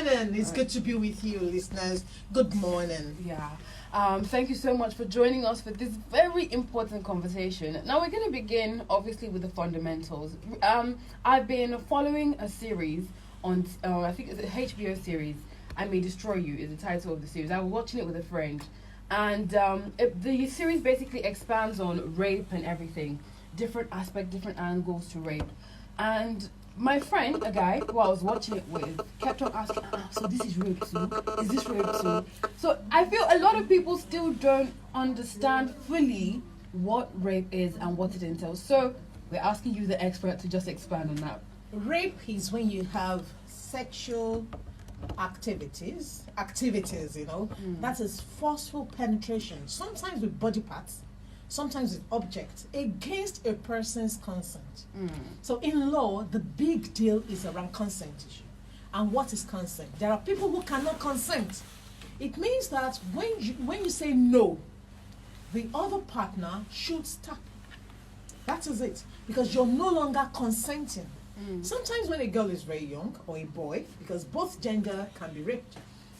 morning. It's good to be with you, listeners. Good morning. Yeah. Thank you so much for joining us for this very important conversation. Now we're going to begin, obviously, with the fundamentals. I've been following a series on, I think it's a HBO series, I May Destroy You is the title of the series. I was watching it with a friend. And the series basically expands on rape and everything. Different aspects, different angles to rape. And my friend, a guy who I was watching it with, kept on asking, so this is rape too? Is this rape too? So I feel a lot of people still don't understand fully what rape is and what it entails. So we're asking you, the expert, to just expand on that. Rape is when you have sexual activities, that is forceful penetration, sometimes with body parts, sometimes with objects, against a person's consent. So in law, the big deal is around consent issue. And what is consent? There are people who cannot consent. It means that when you say no, the other partner should stop. That is it. Because you're no longer consenting. Sometimes when a girl is very young, or a boy, because both gender can be raped,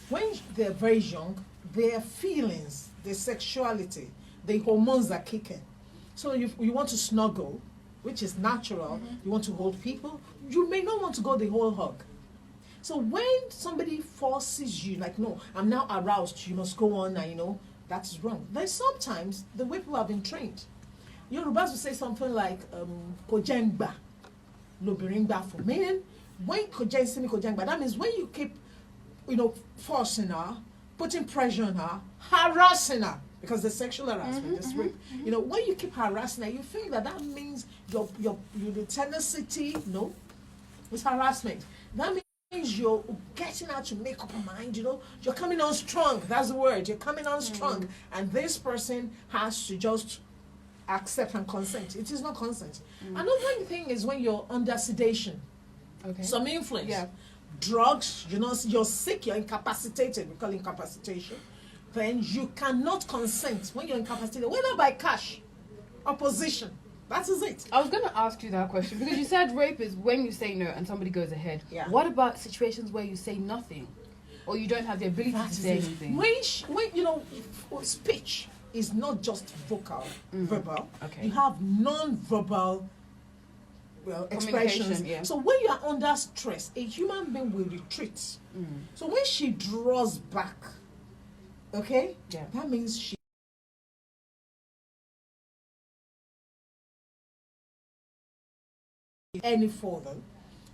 when they're very young, their feelings, their sexuality, the hormones are kicking. So you want to snuggle, which is natural. You want to hold people. You may not want to go the whole hug. So when somebody forces you, like, no, I'm now aroused, you must go on, and that is wrong. Then sometimes the way people have been trained. Yorubas will say something like, kojengba, lobiringba for meaning, when kojengba, that means when you keep, forcing her, putting pressure on her, harassing her, because the sexual harassment is rape. When you keep harassing her, you think that means your tenacity. No, it's harassment. That means you're getting out to make up your mind. You're coming on strong. That's the word. You're coming on strong, and this person has to just accept and consent. It is not consent. Another thing is when you're under sedation, some influence, drugs. You're sick. You're incapacitated. We call it incapacitation. Then you cannot consent when you're incapacitated, whether by cash or position. That is it. I was going to ask you that question because you said rape is when you say no and somebody goes ahead. Yeah. What about situations where you say nothing or you don't have the ability to say anything? When speech is not just verbal. Okay. You have non-verbal expressions. Yeah. So when you are under stress, a human being will retreat. So when she draws back, that means she any further.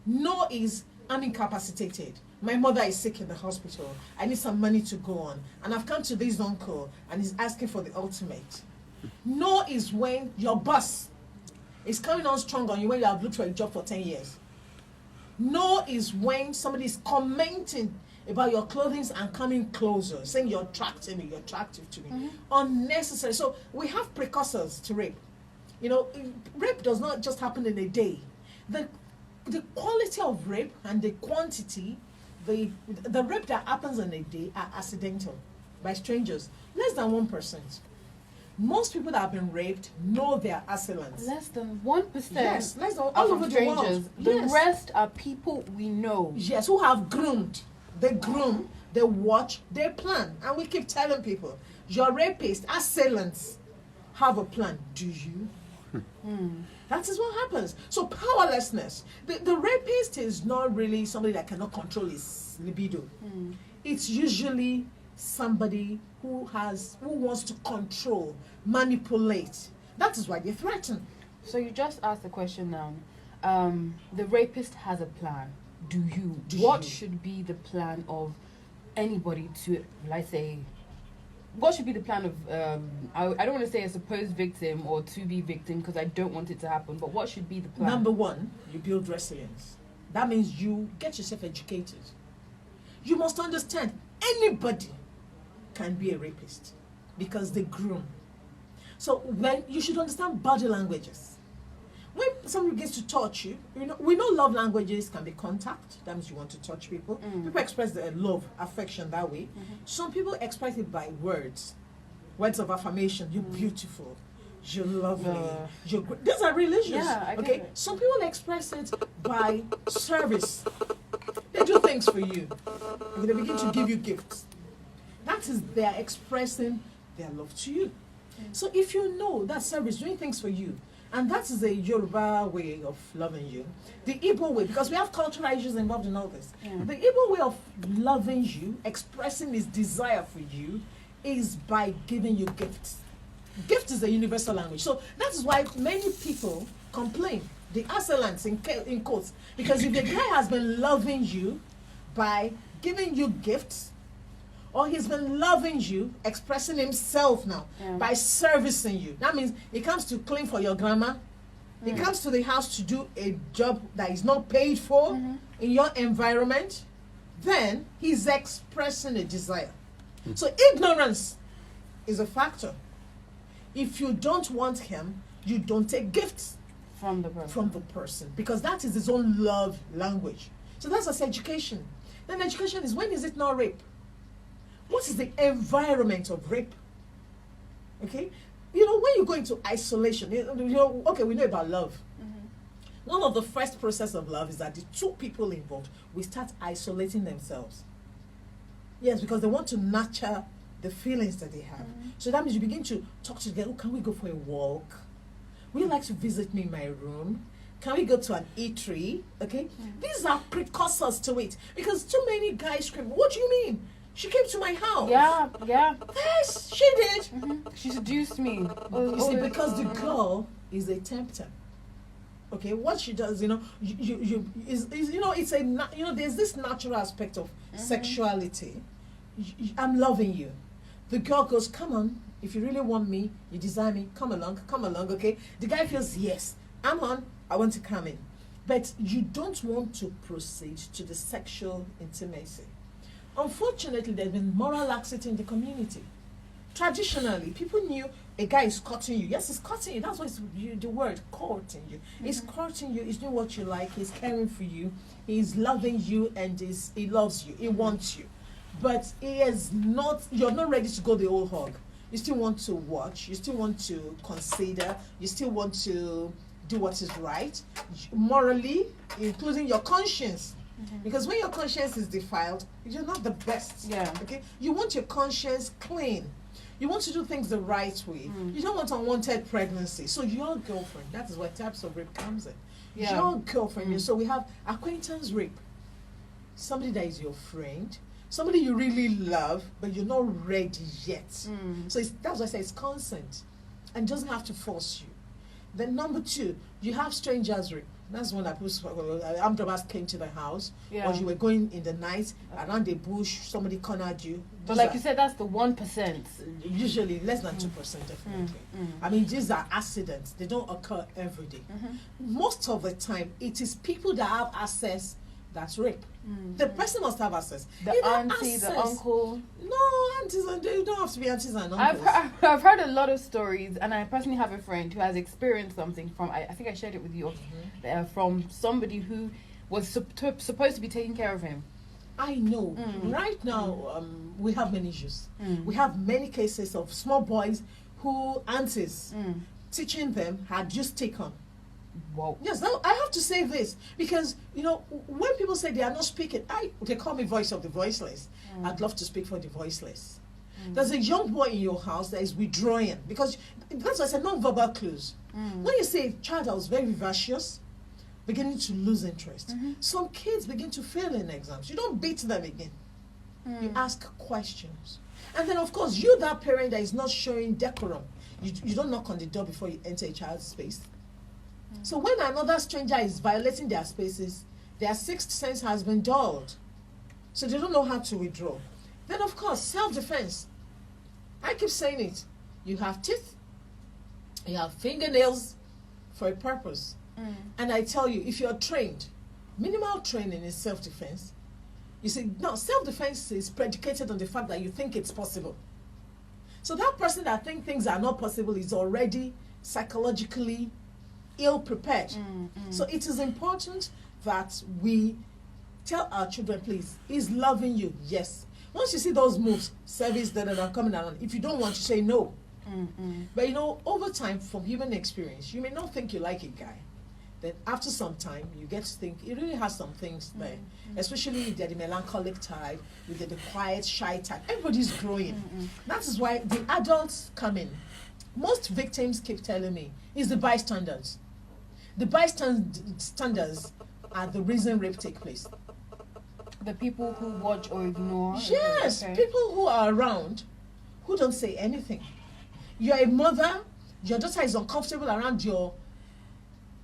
No is, I'm incapacitated. My mother is sick in the hospital. I need some money to go on. And I've come to this uncle and he's asking for the ultimate. No is when your boss is coming on strong on you when you have looked for a job for 10 years. No is when somebody is commenting about your clothing and coming closer, saying you're attractive to me. Unnecessary. So we have precursors to rape. Rape does not just happen in a day. The quality of rape and the quantity, the rape that happens in a day are accidental by strangers. Less than 1%. Most people that have been raped know their assailants. Less than 1%. Yes, less than all over the world. The rest are people we know. Yes, who have groomed. They groom, they watch, they plan. And we keep telling people, your rapist, assailants, have a plan. Do you? That is what happens. So powerlessness. The rapist is not really somebody that cannot control his libido. It's usually somebody who wants to control, manipulate. That is why they threaten. So you just asked the question now. The rapist has a plan. What should be the plan of anybody to, let's say, what should be the plan of, I don't want to say a supposed victim or to be victim because I don't want it to happen, but what should be the plan? Number one, you build resilience. That means you get yourself educated. You must understand anybody can be a rapist because they groom. So when you should understand body languages. When somebody begins to touch you, we know love languages can be contact. That means you want to touch people. People express their love, affection that way. Some people express it by words of affirmation. You're beautiful. You're lovely. You're great. These are religious. Yeah, I get it. Some people express it by service. They do things for you. If they begin to give you gifts, that is they are expressing their love to you. So if you know that service doing things for you, and that is a Yoruba way of loving you, the Igbo way, because we have cultural issues involved in all this. Yeah. The Igbo way of loving you, expressing his desire for you, is by giving you gifts. Gift is a universal language. So that is why many people complain, the excellence in quotes, because if the guy has been loving you by giving you gifts, or he's been loving you, expressing himself now by servicing you. That means he comes to clean for your grandma. He comes to the house to do a job that is not paid for in your environment. Then he's expressing a desire. So ignorance is a factor. If you don't want him, you don't take gifts From the person. because that is his own love language. So that's as education. Then education is, when is it not rape? What is the environment of rape? Okay? You know, when you go into isolation, okay, we know about love. One of the first process of love is that the two people involved will start isolating themselves. Yes, because they want to nurture the feelings that they have. So that means you begin to talk together. Oh, can we go for a walk? Would you like to visit me in my room? Can we go to an eatery? Okay? These are precursors to it. Because too many guys scream, what do you mean? She came to my house. Yeah. Yes, she did. She seduced me. You see, because the girl is a tempter. Okay, what she does, it's there's this natural aspect of sexuality. I'm loving you. The girl goes, come on, if you really want me, you desire me, come along, okay? The guy feels, yes, I'm on, I want to come in. But you don't want to proceed to the sexual intimacy. Unfortunately, there's been moral laxity in the community. Traditionally, people knew a guy is courting you. Yes, he's courting you. That's what the word, courting you. He's courting you. He's doing what you like. He's caring for you. He's loving you, and he loves you. He wants you. But you're not ready to go the whole hog. You still want to watch. You still want to consider. You still want to do what is right. Morally, including your conscience. Because when your conscience is defiled, you're not the best. Yeah. Okay? You want your conscience clean. You want to do things the right way. You don't want unwanted pregnancy. So your girlfriend, that is where types of rape comes in. Yeah. Your girlfriend. So we have acquaintance rape. Somebody that is your friend. Somebody you really love, but you're not ready yet. So that's why I say it's consent. And it doesn't have to force you. Then number 2, you have strangers rape. That's one that armed robbers came to the house, or you were going in the night around the bush, somebody cornered you. But like you said, that's the 1%. Usually less than 2%, definitely. I mean, these are accidents. They don't occur every day. Most of the time, it is people that have access that's rape. The person must have access. The auntie, the uncle. No, aunties, they don't have to be aunties and uncles. I've heard a lot of stories, and I personally have a friend who has experienced something from, I think I shared it with you, from somebody who was supposed to be taking care of him. I know. Right now, we have many issues. We have many cases of small boys who aunties teaching them had just taken. Wow. Yes, now I have to say this because, when people say they are not speaking, they call me voice of the voiceless. I'd love to speak for the voiceless. There's a young boy in your house that is withdrawing because that's why I said non-verbal clues. When you say a child that was very vivacious, beginning to lose interest, some kids begin to fail in exams. You don't beat them again. You ask questions. And then, of course, you, that parent that is not showing decorum, you don't knock on the door before you enter a child's space. So when another stranger is violating their spaces, their sixth sense has been dulled. So they don't know how to withdraw. Then, of course, self-defense. I keep saying it. You have teeth, you have fingernails for a purpose. And I tell you, if you're trained, minimal training is self-defense. You see, now self-defense is predicated on the fact that you think it's possible. So that person that thinks things are not possible is already psychologically ill-prepared. So it is important that we tell our children, please, he's loving you, yes. Once you see those moves, service that are coming around, if you don't want to say no. But over time, from human experience, you may not think you like a guy. Then after some time, you get to think it really has some things there, especially if they're the melancholic type, if they're the quiet, shy type. Everybody's growing. That is why the adults come in. Most victims keep telling me it's the bystanders. The bystanders are the reason rape take place. The people who watch or ignore. Yes, Okay. people who are around who don't say anything. You're a mother, your daughter is uncomfortable around your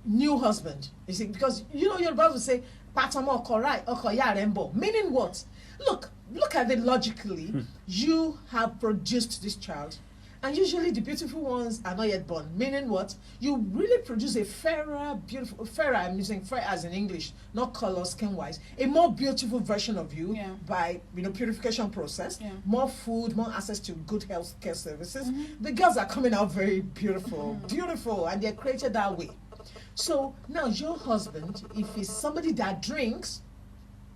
new husband. You see, because you know your Bible will say, "Patamo korai okoya rembo," meaning what? Look at it logically. You have produced this child, and usually the beautiful ones are not yet born. Meaning what? You really produce a fairer, beautiful, fairer. I'm using fair as in English, not color, skin wise. A more beautiful version of you by purification process. Yeah. More food, more access to good health care services. The girls are coming out very beautiful, beautiful, and they're created that way. So now your husband, if he's somebody that drinks,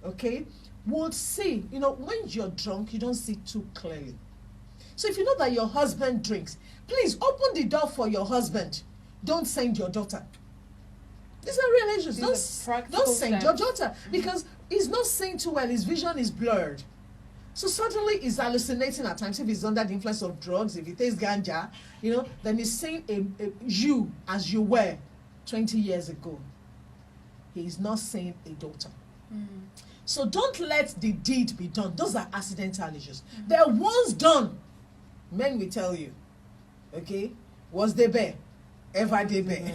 okay, will see, when you're drunk, you don't see too clearly. So if you know that your husband drinks, please open the door for your husband. Don't send your daughter. These are real issues. Don't send your daughter because he's not seeing too well. His vision is blurred. So suddenly he's hallucinating at times if he's under the influence of drugs, if he takes ganja, then he's seeing you as you were 20 years ago. He is not seeing a daughter. So don't let the deed be done. Those are accidental issues. They're once done. Men will tell you, okay, was they bear? Ever they bear?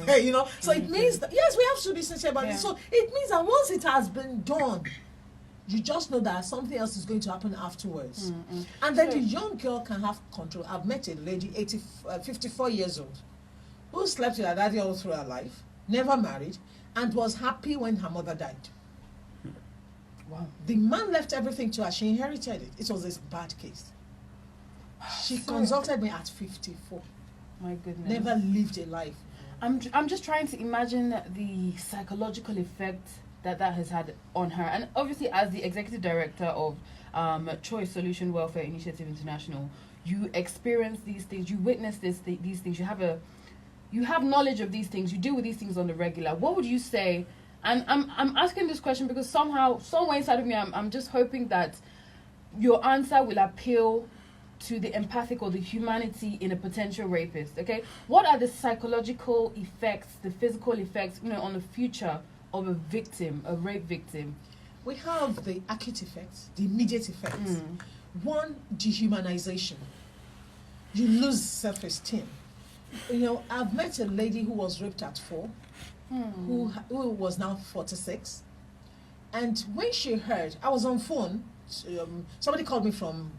So it means that, yes, we have to be sincere about this. So it means that once it has been done, you just know that something else is going to happen afterwards. And then the young girl can have control. I've met a lady, 54 years old, who slept with her daddy all through her life, never married, and was happy when her mother died. Wow. The man left everything to her. She inherited it. It was a bad case. She consulted me at 54. My goodness. Never lived a life. I'm just trying to imagine the psychological effect that has had on her. And obviously, as the executive director of Choice Solution Welfare Initiative International, you experience these things, you witness these things, you have knowledge of these things, you deal with these things on the regular. What would you say? And I'm asking this question because somewhere inside of me, I'm just hoping that your answer will appeal to the empathic or the humanity in a potential rapist. Okay, what are the psychological effects, the physical effects, on the future of a rape victim? We have the acute effects, the immediate effects. One, dehumanization. You lose self-esteem. I've met a lady who was raped at 4, who was now 46. And when she heard, I was on phone, somebody called me from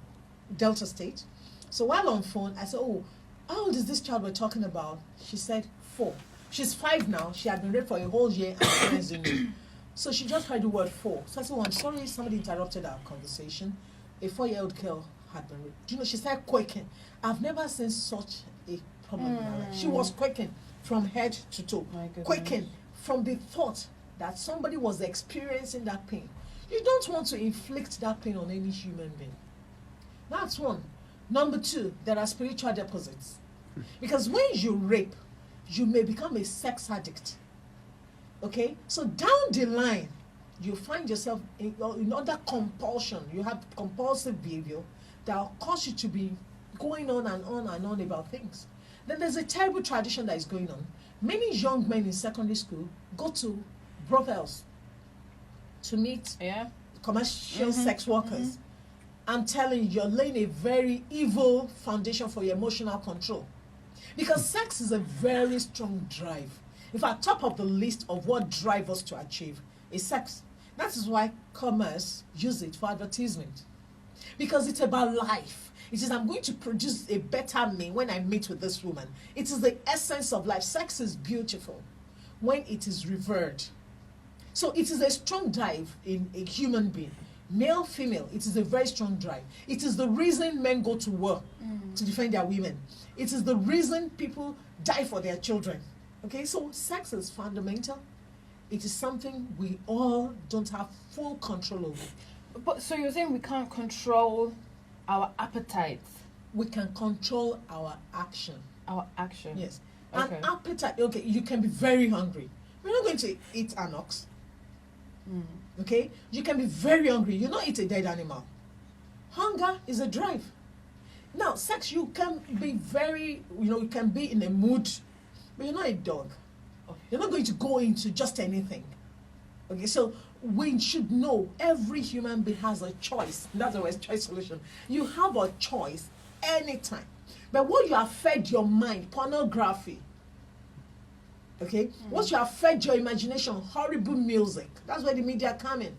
Delta State. So while on phone, I said, "Oh, how old is this child we're talking about?" She said 4. She's 5 now. She had been raped for a whole year and parents didn't know. So she just heard the word 4. So I said, "Oh, I'm sorry, somebody interrupted our conversation. A 4-year-old girl had been raped." She started quaking. I've never seen such a problem in my life. She was quaking from head to toe. Quaking from the thought that somebody was experiencing that pain. You don't want to inflict that pain on any human being. That's one. Number 2, there are spiritual deposits. Because when you rape, you may become a sex addict. Okay? So down the line, you find yourself in under compulsion. You have compulsive behavior that will cause you to be going on and on and on about things. Then there's a terrible tradition that is going on. Many young men in secondary school go to brothels to meet commercial sex workers. I'm telling you, you're laying a very evil foundation for your emotional control. Because sex is a very strong drive. In fact, top of the list of what drives us to achieve is sex. That is why commerce use it for advertisement. Because it's about life. It is, I'm going to produce a better me when I meet with this woman. It is the essence of life. Sex is beautiful when it is revered. So it is a strong drive in a human being. Male, female, it is a very strong drive. It is the reason men go to war to defend their women. It is the reason people die for their children. Okay, so sex is fundamental. It is something we all don't have full control over. But so you're saying we can't control our appetites? We can control our action. Our action. Yes. Okay. An appetite, okay, you can be very hungry. We're not going to eat an ox. Okay? You can be very hungry. You not eat a dead animal. Hunger is a drive. Now, sex, you can be very, you can be in a mood, but you're not a dog. You're not going to go into just anything. Okay, so we should know every human being has a choice. That's always choice solution. You have a choice anytime. But what you have fed your mind, pornography, okay? What you have fed your imagination, horrible music. That's where the media come in.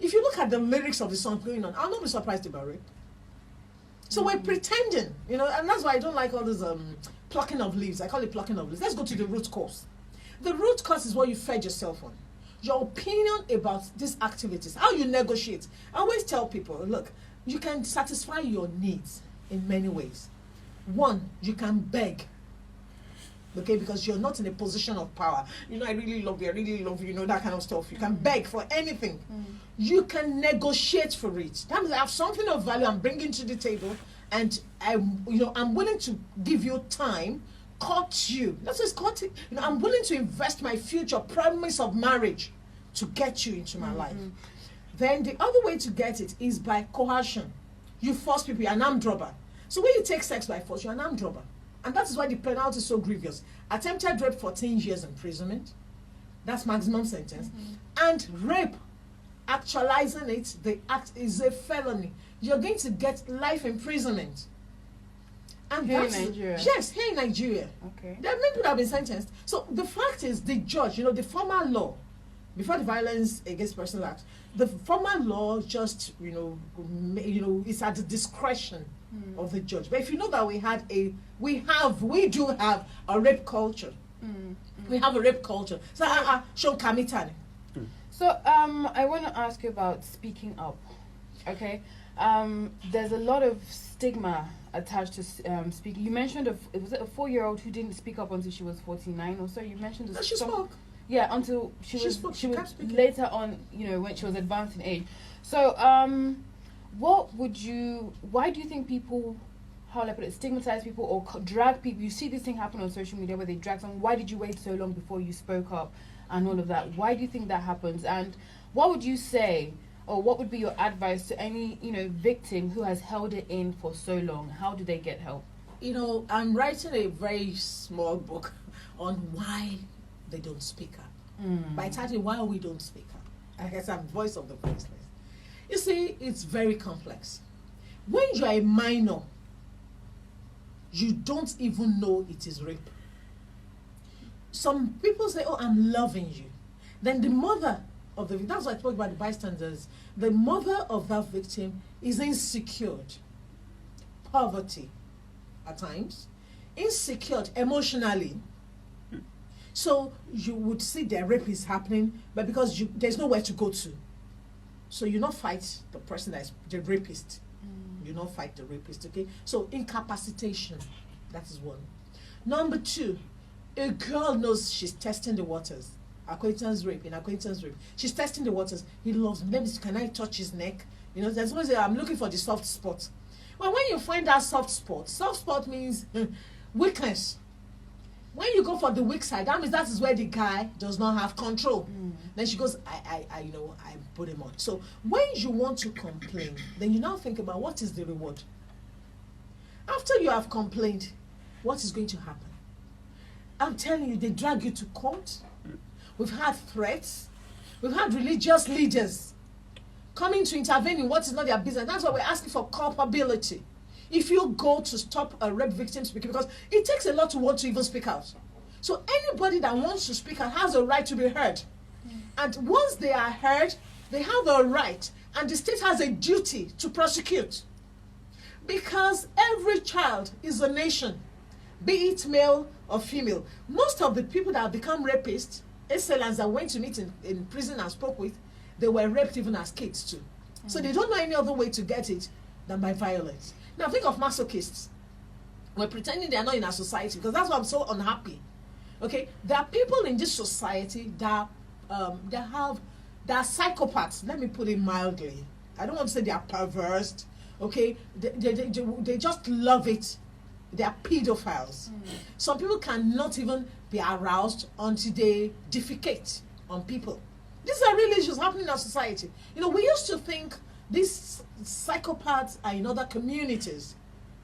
If you look at the lyrics of the song going on, I'll not be surprised about it. So we're pretending, and that's why I don't like all this plucking of leaves. I call it plucking of leaves. Let's go to the root cause. The root cause is what you fed yourself on. Your opinion about these activities, how you negotiate. I always tell people, look, you can satisfy your needs in many ways. One, you can beg. Okay, because you're not in a position of power. I really love you, that kind of stuff. You can beg for anything. You can negotiate for it. That means I have something of value I'm bringing to the table, and I'm willing to give you time, court you. That's what it's courting. I'm willing to invest my future promise of marriage to get you into my life. Then the other way to get it is by coercion. You force people, you're an armed robber. So when you take sex by force, you're an armed robber. And that is why the penalty is so grievous. Attempted rape, 14 years imprisonment. That's maximum sentence. And rape, actualizing it, the act is a felony. You're going to get life imprisonment. And here in Nigeria? Yes, here in Nigeria. Okay. There are many people that have been sentenced. So the fact is, the judge, the former law, before the Violence Against Persons Act, the former law just, it's at the discretion of the judge. But if you know that we do have a rape culture. We have a rape culture. So, show Kamitani. So, I want to ask you about speaking up. Okay, there's a lot of stigma attached to speaking. You mentioned was it a 4-year-old who didn't speak up until she was 49 or so? You mentioned this. She spoke. Yeah, until she was later on, when she was advanced in age. So, why do you think people, how will I put it, stigmatize people or drag people? You see this thing happen on social media where they drag someone. Why did you wait so long before you spoke up and all of that? Why do you think that happens? And what would you say, or what would be your advice to any, victim who has held it in for so long? How do they get help? I'm writing a very small book on why they don't speak up. By title, why we don't speak up. I guess I'm voice of the voiceless. You see, it's very complex. When you are a minor, you don't even know it is rape. Some people say, oh, I'm loving you. Then the mother of the victim, that's what I spoke about the bystanders, the mother of that victim is insecure. Poverty, at times. Insecure emotionally. So you would see the rape is happening, but because there's nowhere to go to. So you not fight the person that is the rapist. You not fight the rapist, okay? So incapacitation, that is one. Number two, a girl knows she's testing the waters. Acquaintance rape. She's testing the waters. He loves me. Let me see, can I touch his neck? There's always I'm looking for the soft spot. Well, when you find that soft spot means weakness. When you go for the weak side, that means that is where the guy does not have control. Then she goes, I put him on. So when you want to complain, then you now think about what is the reward. After you have complained, what is going to happen? I'm telling you, they drag you to court. We've had threats. We've had religious leaders coming to intervene in what is not their business. That's why we're asking for culpability. If you go to stop a rape victim speaking, because it takes a lot to want to even speak out. So anybody that wants to speak out has a right to be heard. And once they are heard, they have a right. And the state has a duty to prosecute. Because every child is a nation, be it male or female. Most of the people that have become rapists, assailants that went to meet in prison and spoke with, they were raped even as kids too. So they don't know any other way to get it than by violence. Now think of masochists. We're pretending they are not in our society because that's why I'm so unhappy. Okay, there are people in this society that are psychopaths. Let me put it mildly. I don't want to say they are perverse. Okay, they just love it. They are pedophiles. Some people cannot even be aroused until they defecate on people. These are real issues happening in our society. You know, we used to think these psychopaths are in other communities,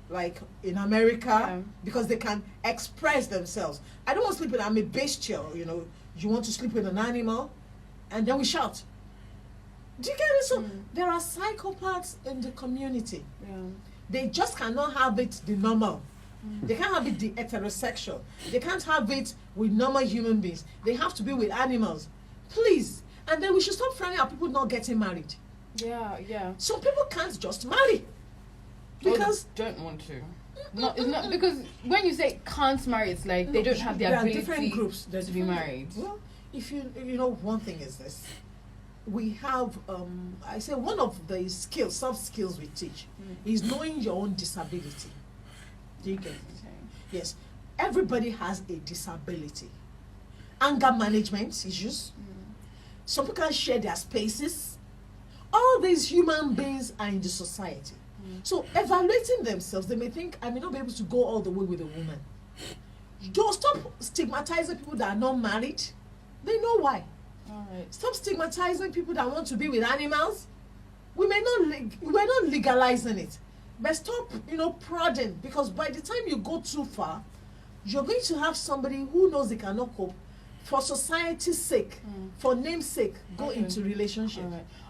like in America, because they can express themselves. I don't want to sleep with, I'm a bestial, you know, you want to sleep with an animal, and then we shout. Do you get it? So there are psychopaths in the community. They just cannot have it the normal. They can't have it the heterosexual. They can't have it with normal human beings. They have to be with animals. Please. And then we should stop frowning at people not getting married. Yeah. Some people can't just marry. Because don't want to. It's not because when you say can't marry, it's like they don't have the ability different groups to be married. Well, if you know, one thing is this. We have, I say one of the skills, soft skills we teach is knowing your own disability. Do you get it? Okay. Yes. Everybody has a disability. Anger management issues. Some people can't share their spaces. All these human beings are in the society. So evaluating themselves, they may think, I may not be able to go all the way with a woman. Don't stop stigmatizing people that are not married. They know why. All right. Stop stigmatizing people that want to be with animals. We're not legalizing it. But stop, prodding, because by the time you go too far, you're going to have somebody who knows they cannot cope. For society's sake, for name's sake, go into relationship.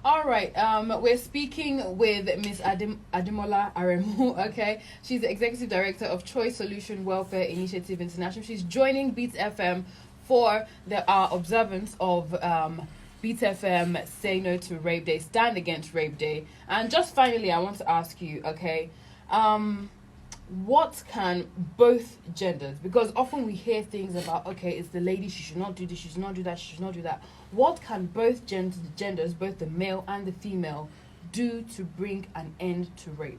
All right. We're speaking with Miss Ademola Aremu. Okay, she's the executive director of Choice Solution Welfare Initiative International. She's joining Beat FM for our observance of Beat FM Say No to Rape Day, Stand Against Rape Day. And just finally, I want to ask you, okay, what can both genders, because often we hear things about, okay, it's the lady, she should not do this, she should not do that, she should not do that. What can both genders, both the male and the female, do to bring an end to rape?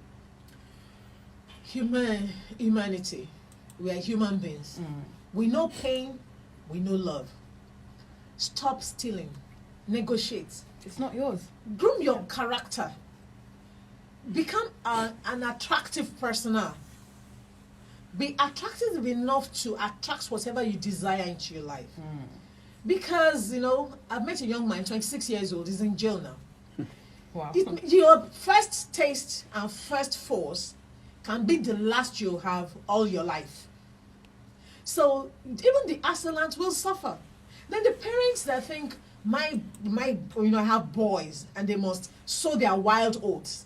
Humanity. We are human beings. We know pain, we know love. Stop stealing. Negotiate. It's not yours. Groom your character. Become an attractive persona. Be attractive enough to attract whatever you desire into your life. Because, I've met a young man, 26 years old, he's in jail now. Wow. Your first taste and first force can be the last you'll have all your life. So even the assailant will suffer. Then the parents that think, I have boys and they must sow their wild oats.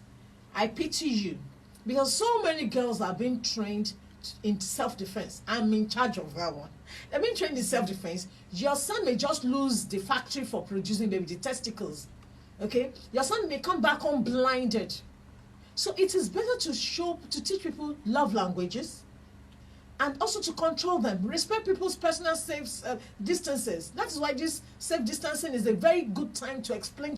I pity you. Because so many girls are being trained in self-defense. I'm in charge of that one. They've been trained in self-defense. Your son may just lose the factory for producing baby, the testicles. Okay? Your son may come back home blinded. So it is better to teach people love languages and also to control them. Respect people's personal safe distances. That is why this safe distancing is a very good time to explain.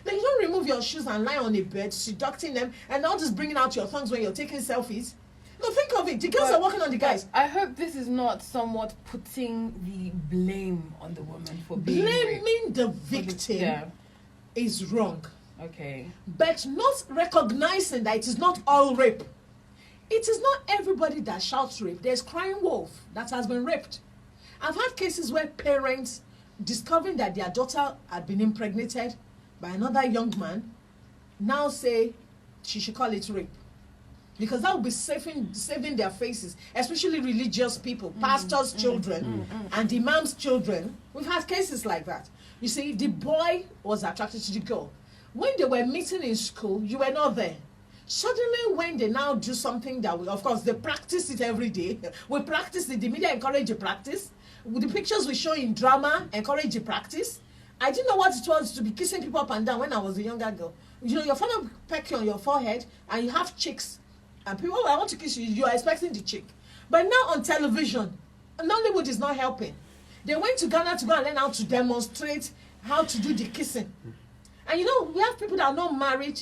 Then you don't remove your shoes and lie on a bed, seducting them, and not just bringing out your thumbs when you're taking selfies. No, think of it. The girls are working on the guys. I hope this is not somewhat putting the blame on the woman for being Blaming raped. the victim is wrong. Okay. But not recognizing that it is not all rape. It is not everybody that shouts rape. There's crying wolf that has been raped. I've had cases where parents, discovering that their daughter had been impregnated by another young man, now say she should call it rape. Because that would be saving their faces, especially religious people, pastors' children, and imams' children. We've had cases like that. You see, the boy was attracted to the girl. When they were meeting in school, you were not there. Suddenly, when they now do something that, of course, they practice it every day. We practice it. The media encourage the practice. With the pictures we show in drama, encourage the practice. I didn't know what it was to be kissing people up and down when I was a younger girl. Your father peck you on your forehead, and you have chicks. And people, I want to kiss you, you are expecting the chick. But now on television, Nollywood is not helping. They went to Ghana to go and learn how to demonstrate how to do the kissing. And you know, we have people that are not married,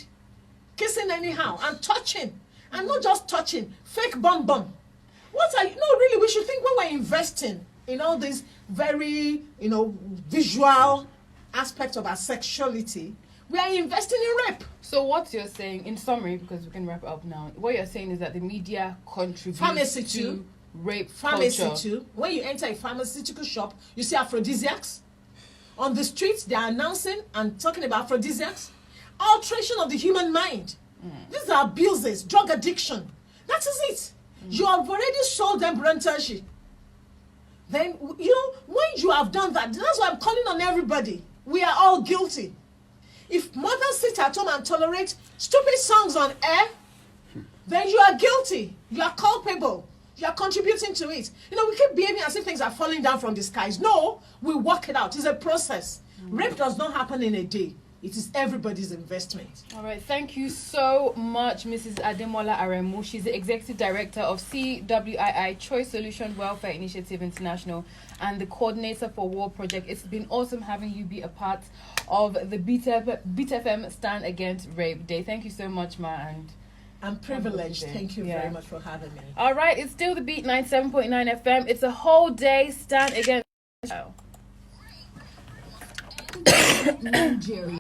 kissing anyhow, and touching. And not just touching, fake bum bum. What are you, no, really, we should think when we're investing in all these very, visual aspects of our sexuality, we are investing in rape. So what you're saying, in summary, because we can wrap it up now, what you're saying is that the media contributes Pharmacy to too. rape Pharmacy culture. too. When you enter a pharmaceutical shop, you see aphrodisiacs. On the streets, they are announcing and talking about aphrodisiacs. Alteration of the human mind. These are abuses, drug addiction. That is it. You have already sold them Brantashi. Then, when you have done that, that's why I'm calling on everybody. We are all guilty. If mothers sit at home and tolerate stupid songs on air, then you are guilty. You are culpable. You are contributing to it. We keep behaving as if things are falling down from the skies. No, we work it out. It's a process. Rape does not happen in a day. It is everybody's investment. All right, thank you so much, Mrs. Ademola Aremu. She's the Executive Director of CWII Choice Solution Welfare Initiative International and the Coordinator for War Project. It's been awesome having you be a part of the Beat FM Stand Against Rape Day. Thank you so much, Ma. And I'm privileged. Thank you very much for having me. All right, it's still the Beat 97.9 FM. It's a whole day stand against. Nigeria.